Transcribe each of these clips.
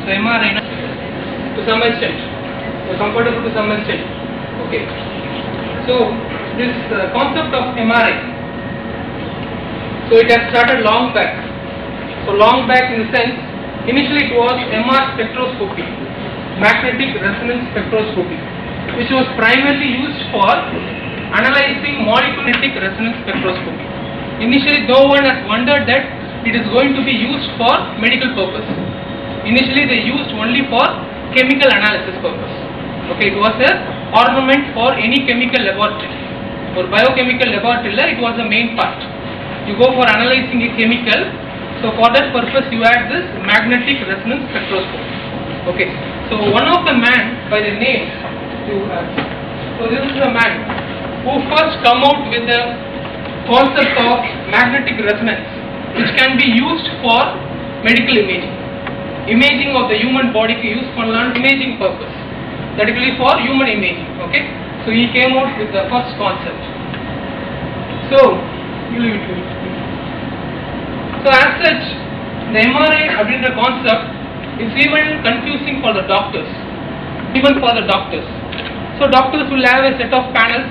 So MRI to some extent, so comfortable to some extent. Okay. So this concept of MRI, so it has started long back. So long back in the sense, initially it was MR spectroscopy, magnetic resonance spectroscopy, which was primarily used for analyzing molecular resonance spectroscopy. Initially, no one has wondered that it is going to be used for medical purpose. Initially, they used only for chemical analysis purpose. Okay, it was a ornament for any chemical laboratory. For biochemical laboratory, it was the main part. You go for analyzing a chemical, so for that purpose you had this magnetic resonance spectroscopy. Okay, so one of the man by the name, so this is the man who first come out with the concept of magnetic resonance, which can be used for medical imaging of the human body to use for imaging purpose, particularly for human imaging. Okay, so he came out with the first concept. So as such, the MRI concept is even confusing for the doctors, So doctors will have a set of panels,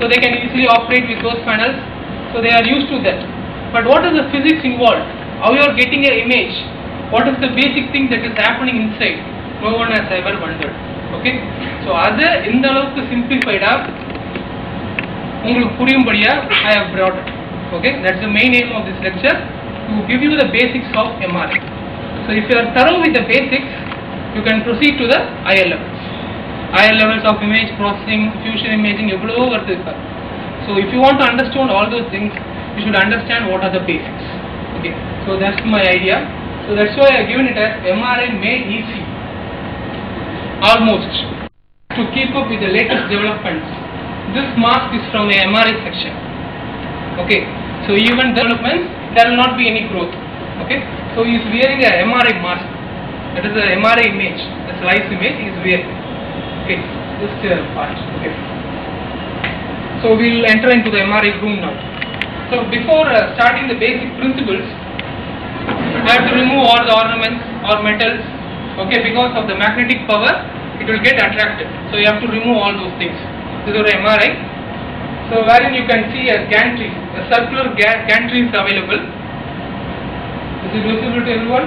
so they can easily operate with those panels, so they are used to that. But what is the physics involved? How you are getting an image? What is the basic thing that is happening inside? No one has ever wondered. Okay, so other in the simplified up, I have brought it. Okay, that's the main aim of this lecture, to give you the basics of MRI. So if you are thorough with the basics, you can proceed to the higher levels. Higher levels of image processing, fusion imaging, so if you want to understand all those things, you should understand what are the basics. Okay, so that's my idea. So that's why I have given it as MRI made easy, almost, to keep up with the latest developments. This mask is from a MRI section. Okay, so even developments, there will not be any growth. Okay, so he is wearing a MRI mask. That is the MRI image, the slice image he is wearing. Okay, this part. Okay, so we will enter into the MRI room now. So before starting the basic principles, we have to remove all the ornaments or metals. Okay, because of the magnetic power, it will get attracted. So you have to remove all those things. This is the MRI. So wherein you can see a gantry, a circular gantry is available. This is visible to everyone.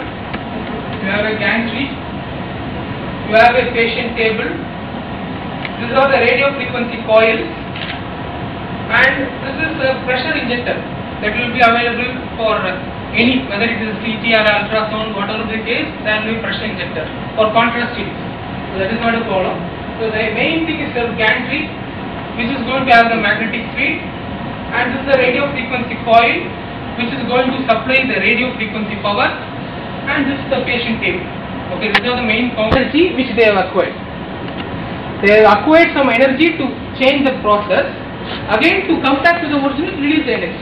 You have a gantry. You have a patient table. These are the radio frequency coils, and this is a pressure injector that will be available for any, whether it is CT or ultrasound, whatever the case, there will be pressure injector for contrast series. So that is not a problem. So the main thing is the gantry, which is going to have the magnetic field, and this is the radio frequency coil, which is going to supply the radio frequency power, and this is the patient table. Okay, these are the main energy which they have acquired. They have acquired some energy to change the process, again to come back to the original, release the energy.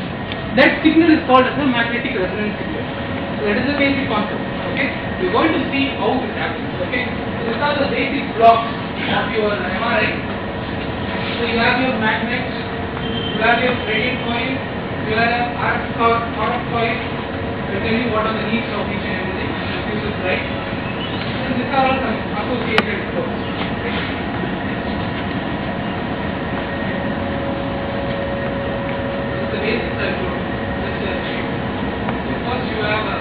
That signal is called as a magnetic resonance signal. So that is the basic concept. Okay, we are going to see how this happens. Okay, so these are the basic blocks of your MRI. So you have your magnet, you have your radio coil, you have arc coil. I will tell you what are the needs of each and everything. This is right. So these are all associated blocks. The basic circuit. So first you have a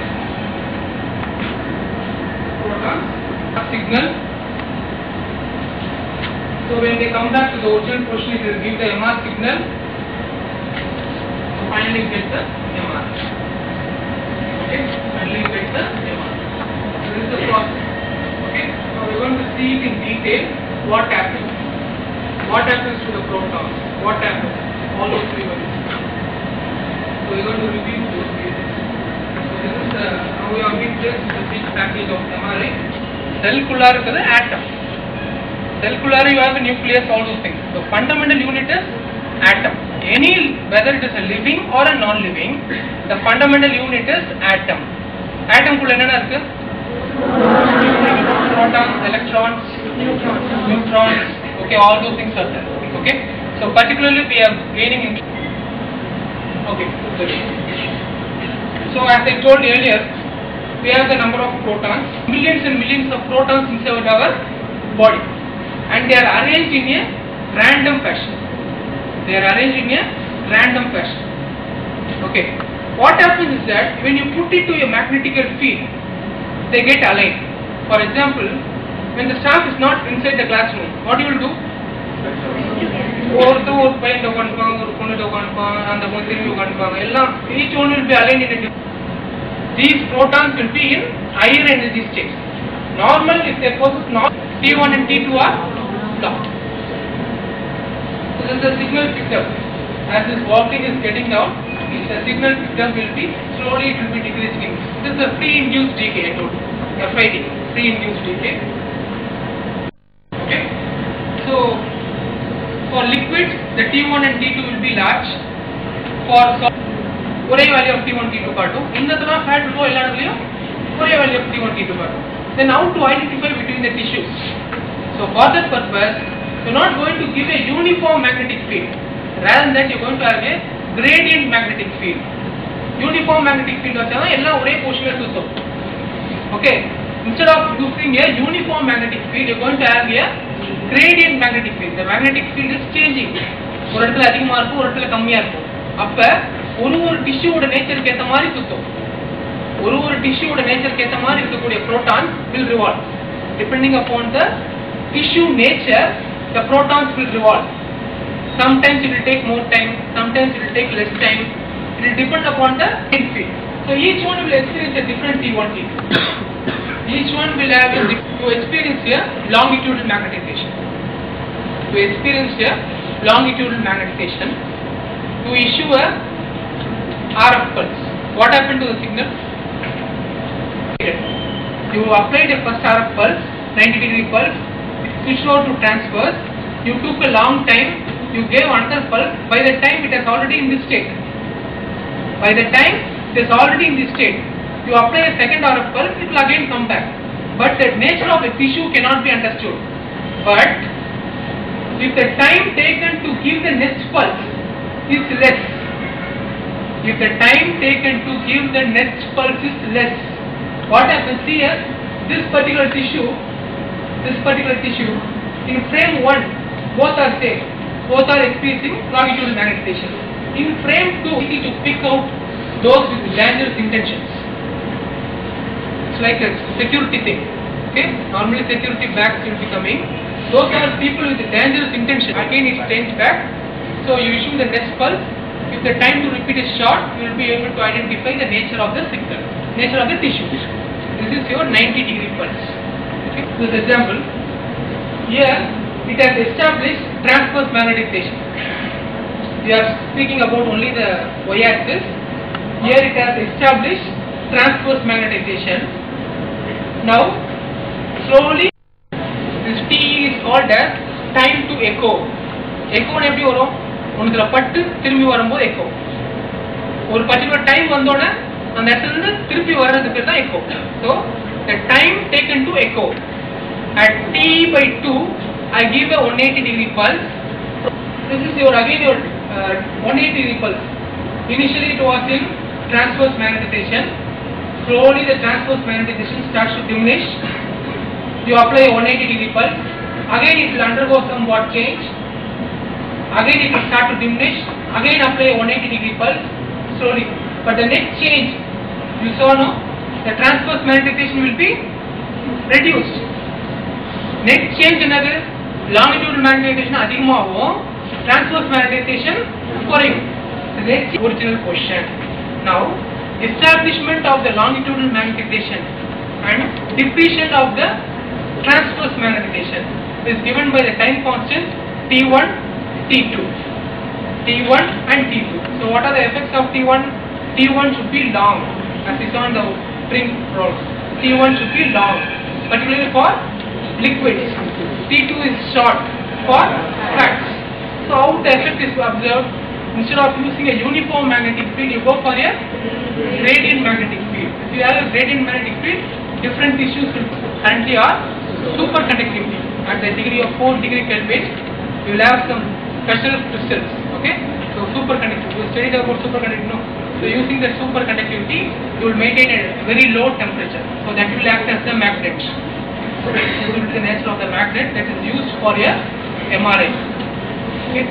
proton, a signal. So when they come back to the original position, it will give the MR signal. So finally get the MR. Okay, finally get the MR. So this is the process. Okay, now we are going to see it in detail. What happens? What happens to the protons? What happens? All those three ones. So we are going to review those basics. So this is now we have been this is the big package of MRI. Cellular is the atom. Cellular you have the nucleus, all those things. The fundamental unit is atom. Any, whether it is a living or a non-living, the fundamental unit is atom. Atom kulla enna irukku? Protons, electrons, neutrons. Okay, all those things are there. Okay, so particularly we are gaining in. Okay, so as I told earlier, we have the number of protons, millions and millions of protons inside our body, and they are arranged in a random fashion. They are arranged in a random fashion. Okay. What happens is that when you put it to a magnetical field, they get aligned. For example, when the staff is not inside the classroom, what you will do? Each one will be aligned in a different. These protons will be in higher energy states. Normal, if they possess not, T1 and T2 are blocked. So this is the signal picked up. As this voltage is getting down, the signal picked up will be slowly, it will be decreasing. This is the free-induced decay, I told you. FID, free-induced decay. Okay. So for liquids, the T1 and T2 will be large. For one value of T1, T2 part 2. In the fat will go one value of T1, T2 part 2. Then how to identify between the tissues? So for that purpose, you are not going to give a uniform magnetic field. Rather than that, you are going to have a gradient magnetic field. Uniform magnetic field is all portion. Okay. Instead of using a uniform magnetic field, you are going to have a gradient magnetic field. The magnetic field is changing. ஒரு இடத்துல அதிகமா இருக்கும், ஒரு இடத்துல கம்மியா இருக்கும். அப்ப ஒரு டிஷ்யூவோட நேச்சருக்கு ஏத்த மாதிரி சுத்தும். ஒரு டிஷ்யூவோட நேச்சருக்கு ஏத்த மாதிரி இருக்கக்கூடிய protons will revolve. Depending upon the tissue nature, the protons will revolve. Sometimes it will take more time, sometimes it will take less time. It will depend upon the field. So each one will experience a different T1, T2. Each one will have to experience a longitudinal magnetization. To experience a longitudinal magnetization, to issue a RF pulse. What happened to the signal? You applied a first RF pulse, 90-degree pulse, switched over to transverse. You took a long time, you gave another pulse. By the time it is already in this state. By the time it is already in this state, you apply a second RF pulse, it will again come back. But the nature of a tissue cannot be understood. But if the time taken to give the next pulse is less, if the time taken to give the next pulse is less, what happens here? This particular tissue, in frame 1, both are same. Both are experiencing longitudinal magnetization. In frame 2, we need to pick out those with dangerous intentions. It's like a security thing. Okay? Normally security bags will be coming. Those are people with dangerous intention. Again it changes back. So you issue the next pulse. If the time to repeat is short, you will be able to identify the nature of the signal, nature of the tissue. This is your 90-degree pulse. Okay? This example. Here it has established transverse magnetization. We are speaking about only the y-axis. Here it has established transverse magnetization. Now slowly this T is called as time to echo. Echo எப்படி வரும்? ஒன்றுல பட்டு திரும்பி வரும்போது echo. ஒரு particular time வந்தோடனே அந்த இடத்துல இருந்து திருப்பி வர்றதுக்கு பேர் தான் echo. So the time taken to echo at T/2, I give a 180-degree pulse. This is your 180-degree pulse. Initially it was in transverse magnetization. Slowly the transverse magnetization starts to diminish. You apply a 180-degree pulse. Again it will undergo somewhat change. Again it will start to diminish. Again apply a 180-degree pulse slowly. But the next change, you saw no? The transverse magnetization will be reduced. Next change another longitudinal magnetization அதிகமாகும், transverse magnetization குறையும். So let's see original question. Now establishment of the longitudinal magnetization and depletion of the transverse magnetization is given by the time constants T1, T2. T1 and T2. So what are the effects of T1? T1 should be long, as is on the spring roll. T1 should be long, particularly for liquids. T2 is short for fats. So how the effect is observed? Instead of using a uniform magnetic field, you go for a gradient magnetic field. If you have a gradient magnetic field, different tissues will currently are superconductivity. At the degree of 4 degree Kelvin, you will have some special crystals. Okay? So superconductivity. You studied about superconductivity, no? So using the superconductivity, you will maintain a very low temperature. So that will act as a magnet. So this will be the nature of the magnet that is used for a MRI. Okay.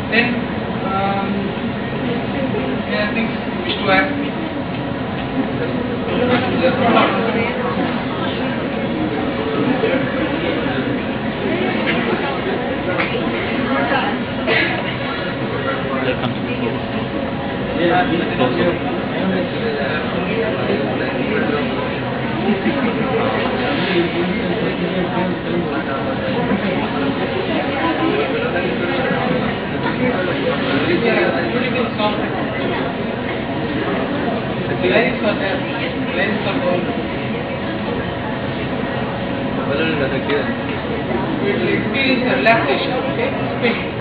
Then there are things you wish to ask me. Lines are there. Lines are going. We will experience a relaxation. Okay, spin.